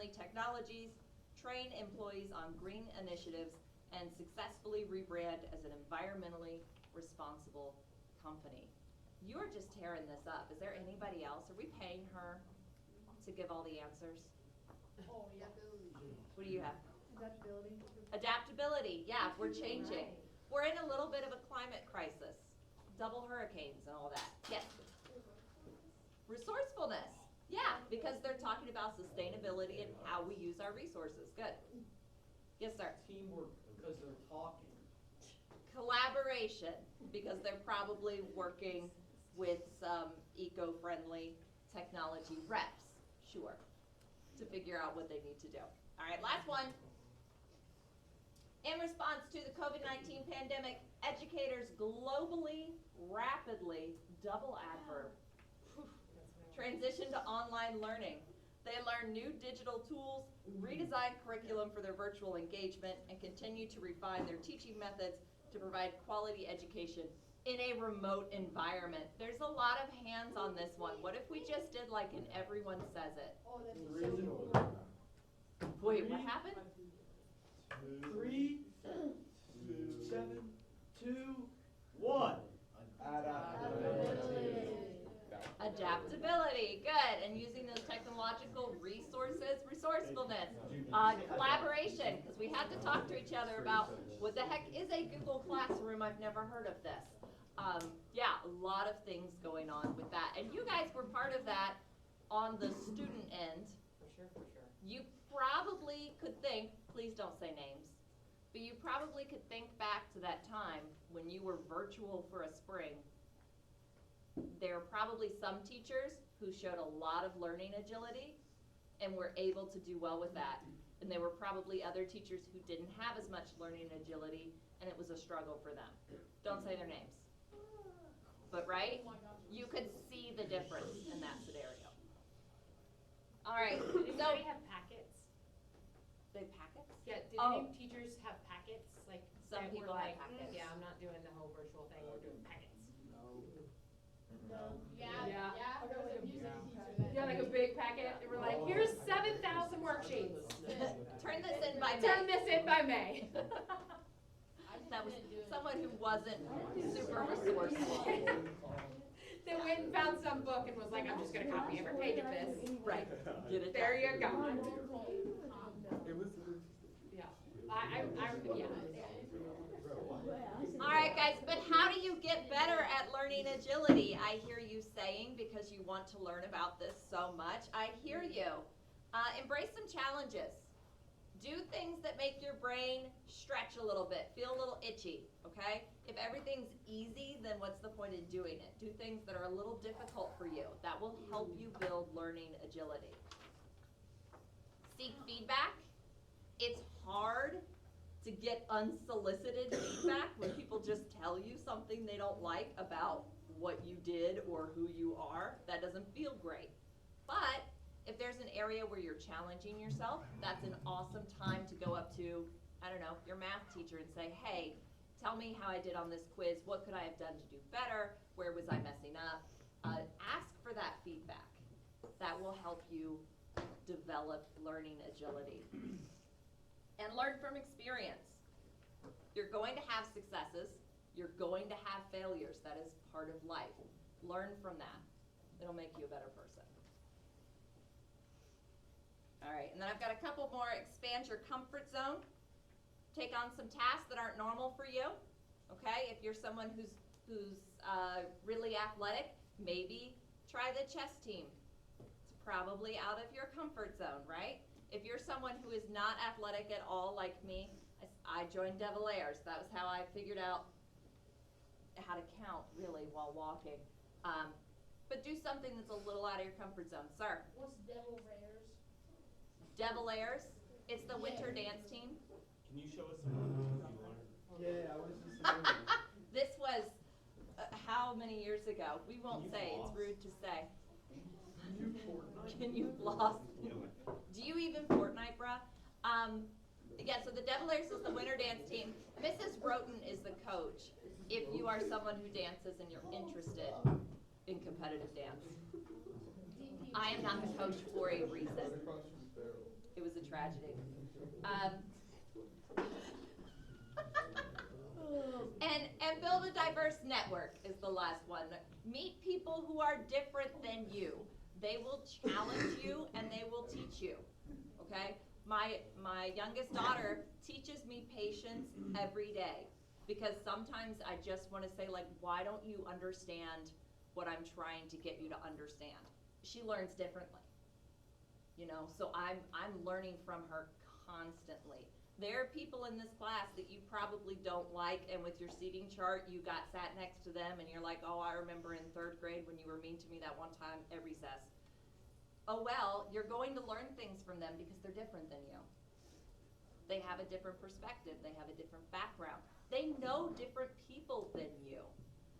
eco-friendly technologies, train employees on green initiatives, and successfully rebrand as an environmentally responsible company. You are just tearing this up. Is there anybody else? Are we paying her to give all the answers? Oh, yeah. What do you have? Adaptability. Adaptability, yeah, we're changing. We're in a little bit of a climate crisis. Double hurricanes and all that. Yes. Resourcefulness. Yeah, because they're talking about sustainability and how we use our resources. Good. Yes, sir. Teamwork, because they're talking. Collaboration, because they're probably working with some eco-friendly technology reps, sure, to figure out what they need to do. All right, last one. In response to the COVID-19 pandemic, educators globally, rapidly, double adverb, transition to online learning. They learn new digital tools, redesign curriculum for their virtual engagement, and continue to refine their teaching methods to provide quality education in a remote environment. There's a lot of hands on this one. What if we just did like an everyone says it? Oh, that's so cool. Wait, what happened? 3, 7, 2, 1. Adaptability, good. And using those technological resources, resourcefulness, collaboration, because we had to talk to each other about what the heck is a Google Classroom. I've never heard of this. Yeah, a lot of things going on with that. And you guys were part of that on the student end. For sure, for sure. You probably could think, please don't say names, but you probably could think back to that time when you were virtual for a spring. There are probably some teachers who showed a lot of learning agility and were able to do well with that. And there were probably other teachers who didn't have as much learning agility and it was a struggle for them. Don't say their names. But right, you could see the difference in that scenario. All right, Did so anybody have packets? they packets? Yeah, did Oh. any teachers have packets? Like Some that people were have like, packets. yeah, I'm not doing the whole virtual thing, we're doing packets. No. Yeah. There was a music teacher that. Yeah, like a big packet, and we're like, here's 7,000 worksheets. Turn this in by May. Turn this in by May. That was someone who wasn't super resourceful. They went and found some book and was like, I'm just gonna copy every page of this. Right, get it There done. you go. It was. Yeah, yeah. All right, guys, but how do you get better at learning agility? I hear you saying, because you want to learn about this so much. I hear you. Embrace some challenges. Do things that make your brain stretch a little bit, feel a little itchy, okay? If everything's easy, then what's the point in doing it? Do things that are a little difficult for you. That will help you build learning agility. Seek feedback. It's hard to get unsolicited feedback when people just tell you something they don't like about what you did or who you are. That doesn't feel great. But if there's an area where you're challenging yourself, that's an awesome time to go up to, I don't know, your math teacher and say, hey, tell me how I did on this quiz. What could I have done to do better? Where was I messing up? Ask for that feedback. That will help you develop learning agility. And learn from experience. You're going to have successes. You're going to have failures. That is part of life. Learn from that. It'll make you a better person. All right, and then I've got a couple more. Expand your comfort zone. Take on some tasks that aren't normal for you. Okay, if you're someone who's really athletic, maybe try the chess team. It's probably out of your comfort zone, right? If you're someone who is not athletic at all like me, I joined De Valairs. That was how I figured out how to count, really, while walking. But do something that's a little out of your comfort zone. Sir? What's Devil Rares? De Valairs, it's the winter dance team. Can you show us some moves you learned? Yeah, I was just saying. This was how many years ago? We won't Can you say, floss? it's rude to say. You Fortnite. Can you floss? Do you even Fortnite, bruh? Yeah, so the De Valairs is the winter dance team. Mrs. Roten is the coach if you are someone who dances and you're interested in competitive dance. I am not the coach for a reason. It tragedy. And build a diverse network is the last one. Meet people who are different than you. They will challenge you and they will teach you, okay? My youngest daughter teaches me patience every day, because sometimes I just want to say, like, why don't you understand what I'm trying to get you to understand? She learns differently, you know, so I'm learning from her constantly. There are people in this class that you probably don't like, and with your seating chart, you got sat next to them, and you're like, oh, I remember in 3rd grade when you were mean to me that one time at recess. Oh, well, you're going to learn things from them because they're different than you. They have a different perspective. They have a different background. They know different people than you.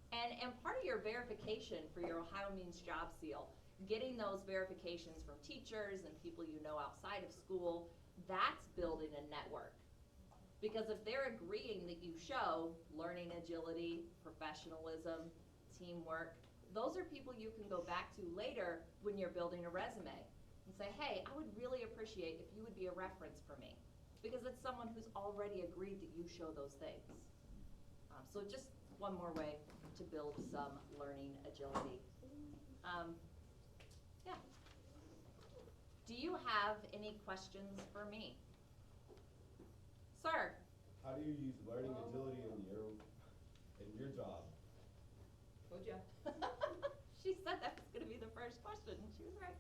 And part of your verification for your Ohio Means Job Seal, getting those verifications from teachers and people you know outside of school, that's building a network. Because if they're agreeing that you show learning agility, professionalism, teamwork, those are people you can go back to later when you're building a resume and say, hey, I would really appreciate if you would be a reference for me. Because it's someone who's already agreed that you show those things. So just one more way to build some learning agility. Yeah. Do you have any questions for me? Sir? How do you use learning agility in your job? Told ya. She said that was gonna be the first question, and she was right.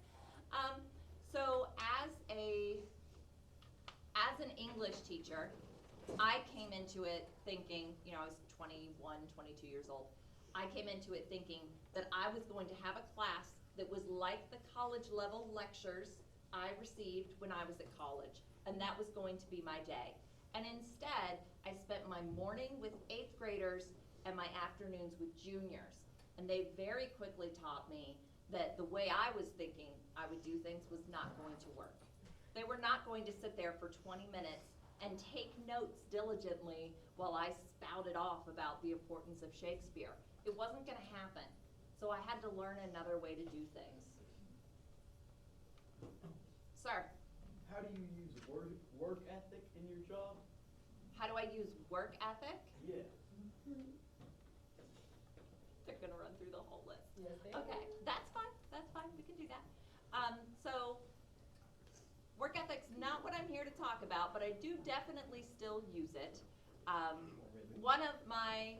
So as an English teacher, I came into it thinking, you know, I was 21, 22 years old. I came into it thinking that I was going to have a class that was like the college level lectures I received when I was at college, and that was going to be my day. And instead, I spent my morning with 8th graders and my afternoons with juniors. And they very quickly taught me that the way I was thinking I would do things was not going to work. They were not going to sit there for 20 minutes and take notes diligently while I spouted off about the importance of Shakespeare. It wasn't gonna happen. So I had to learn another way to do things. Sir? How do you use work ethic in your job? How do I use work ethic? Yeah. They're gonna run through the whole list. Yes, they Okay, that's fine, we can do that. So, work ethic's not what I'm here to talk about, but I do definitely still use it. One of my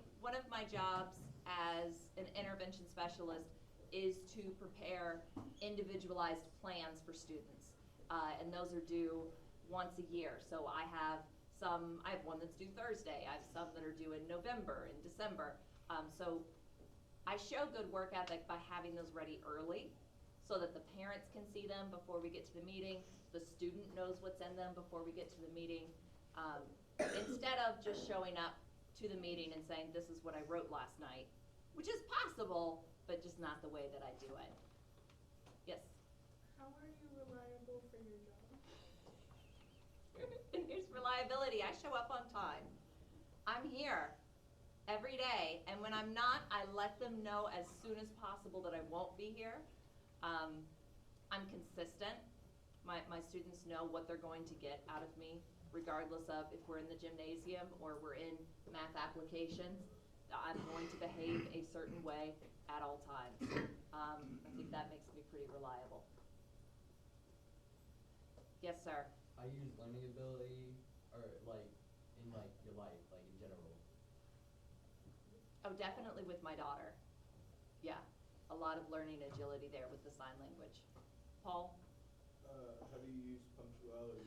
jobs as an intervention specialist is to prepare individualized plans for students. And those are due once a year. So I have one that's due Thursday, I have some that are due in November and December. So I show good work ethic by having those ready early so that the parents can see them before we get to the meeting, the student knows what's in them before we get to the meeting, instead of just showing up to the meeting and saying, this is what I wrote last night, which is possible, but just not the way that I do it. Yes? How are you reliable for your job? And here's reliability. I show up on time. I'm here every day, and when I'm not, I let them know as soon as possible that I won't be here. I'm consistent. My students know what they're going to get out of me, regardless of if we're in the gymnasium or we're in math applications. I'm going to behave a certain way at all times. I think that makes me pretty reliable. Yes, sir? I use learning ability, or like, in like your life, like in general. Oh, definitely with my daughter. Yeah, a lot of learning agility there with the sign language. Paul? How do you use punctuality?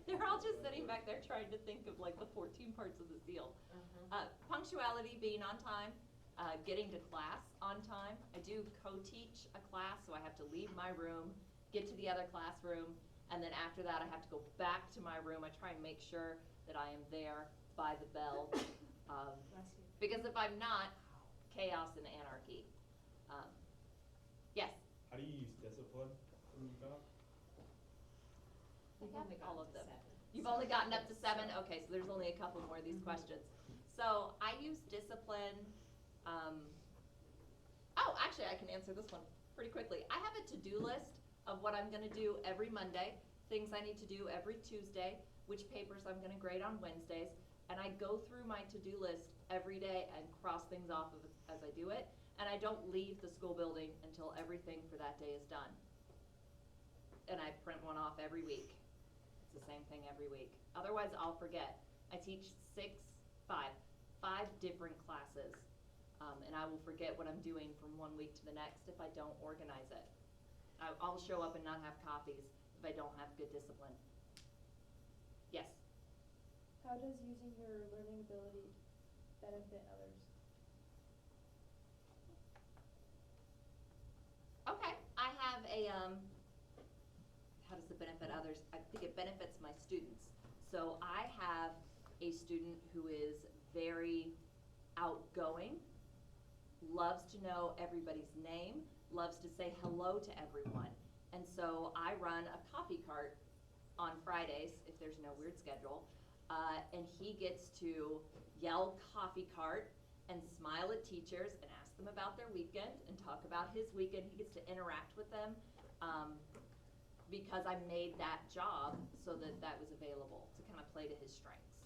They're all just sitting back there trying to think of like the 14 parts of the seal. Punctuality, being on time, getting to class on time. I do co-teach a class, so I have to leave my room, get to the other classroom, and then after that I have to go back to my room. I try and make sure that I am there by the bell, because if I'm not, chaos and anarchy. Yes? How do you use discipline in your job? I got all of them. You've only gotten up to 7? Okay, so there's only a couple more of these questions. So I use discipline, oh, actually I can answer this one pretty quickly. I have a to-do list of what I'm gonna do every Monday, things I need to do every Tuesday, which papers I'm gonna grade on Wednesdays, and I go through my to-do list every day and cross things off of it as I do it, and I don't leave the school building until everything for that day is done. And I print one off every week. It's the same thing every week. Otherwise, I'll forget. I teach five different classes, and I will forget what I'm doing from one week to the next if I don't organize it. I'll show up and not have copies if I don't have good discipline. Yes? How does using your learning ability benefit others? Okay, I have a, how does it benefit others? I think it benefits my students. So I have a student who is very outgoing, loves to know everybody's name, loves to say hello to everyone. And so I run a coffee cart on Fridays, if there's no weird schedule, and he gets to yell coffee cart and smile at teachers and ask them about their weekend and talk about his weekend. He gets to interact with them because I made that job so that that was available to kind of play to his strengths.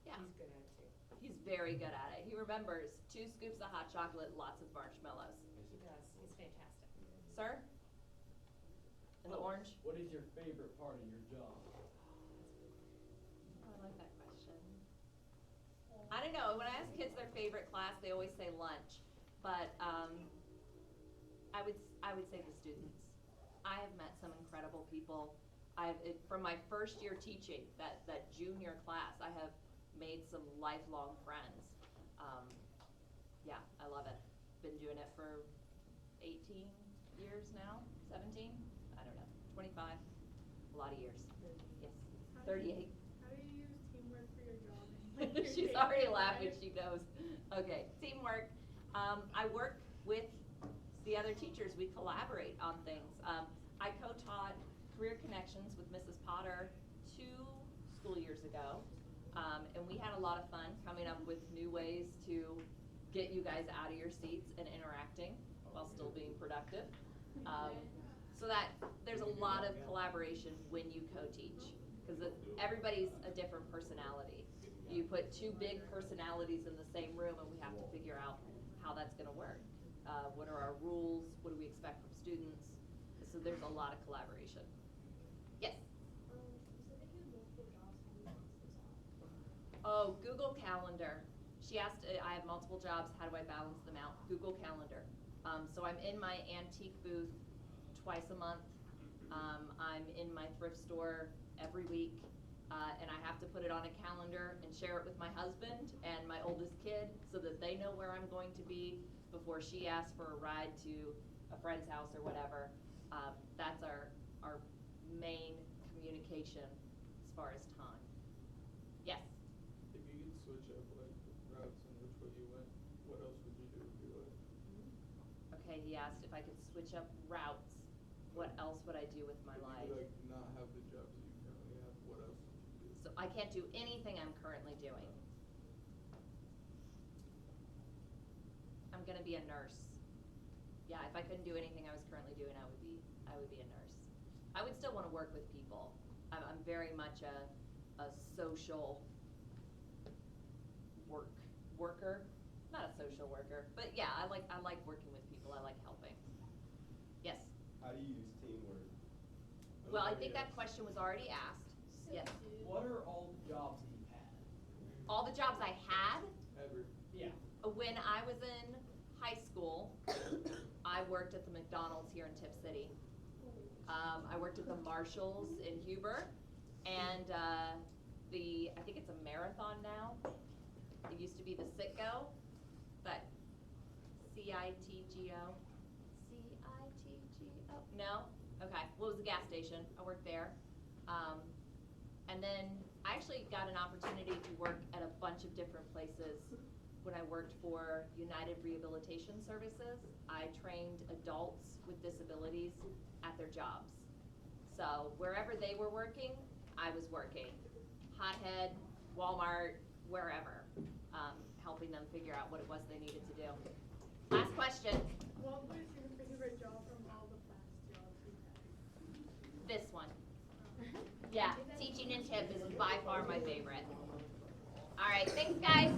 Yeah. He's good at it too. He's very good at it. He remembers 2 scoops of hot chocolate, lots of marshmallows. He does, he's fantastic. Sir? In the orange? What is your favorite part of your job? Oh, I like that question. I don't know. When I ask kids their favorite class, they always say lunch. But I would say the students. I have met some incredible people. From my first year teaching, that junior class, I have made some lifelong friends. Yeah, I love it. Been doing it for 18 years now, 17? I don't know, 25, a lot of years. Yes, 38. How do you use teamwork for your job? And your She's day-to-day already life? laughing, she knows. Okay, teamwork. I work with the other teachers. We collaborate on things. I co-taught Career Connections with Mrs. Potter 2 school years ago, and we had a lot of fun coming up with new ways to get you guys out of your seats and interacting while still being productive. So that there's a lot of collaboration when you co-teach, because everybody's a different personality. You put 2 big personalities in the same room, and we have to figure out how that's going to work. What are our rules? What do we expect from students? So there's a lot of collaboration. Yes? You said that you had multiple jobs. How do you balance those out? Oh, Google Calendar. She asked, I have multiple jobs, how do I balance them out? Google Calendar. So I'm in my antique booth twice a month. I'm in my thrift store every week. And I have to put it on a calendar and share it with my husband and my oldest kid so that they know where I'm going to be before she asks for a ride to a friend's house or whatever. That's our main communication as far as time. Yes? If you could switch up like routes and which way you went, what else would you do with your life? Okay, he asked if I could switch up routes, what else would I do with my If life? you could like not have the jobs that you currently have, what else would you do? So I can't do anything I'm currently doing. I'm gonna be a nurse. Yeah, if I couldn't do anything I was currently doing, I would be a nurse. I would still wanna work with people. I'm very much a social worker, not a social worker, but yeah, I like working with people, I like helping. Yes? How do you use teamwork? Well, I think that question was already asked. Yes. What are all the jobs that you've had? All the jobs I had, Ever. Yeah. when I was in high school, I worked at the McDonald's here in Tip City. I worked at the Marshalls in Huber, and I think it's a Marathon now. It used to be the Citgo, but C-I-T-G-O. C-I-T-G-O? No? Okay, well, it was a gas station. I worked there. And then I actually got an opportunity to work at a bunch of different places when I worked for United Rehabilitation Services. I trained adults with disabilities at their jobs. So wherever they were working, I was working. Hothead, Walmart, wherever, helping them figure out what it was they needed to do. Last question. What was your favorite job from all the past jobs you've had? Yeah, teaching and tip is by far my favorite. All right, thanks guys.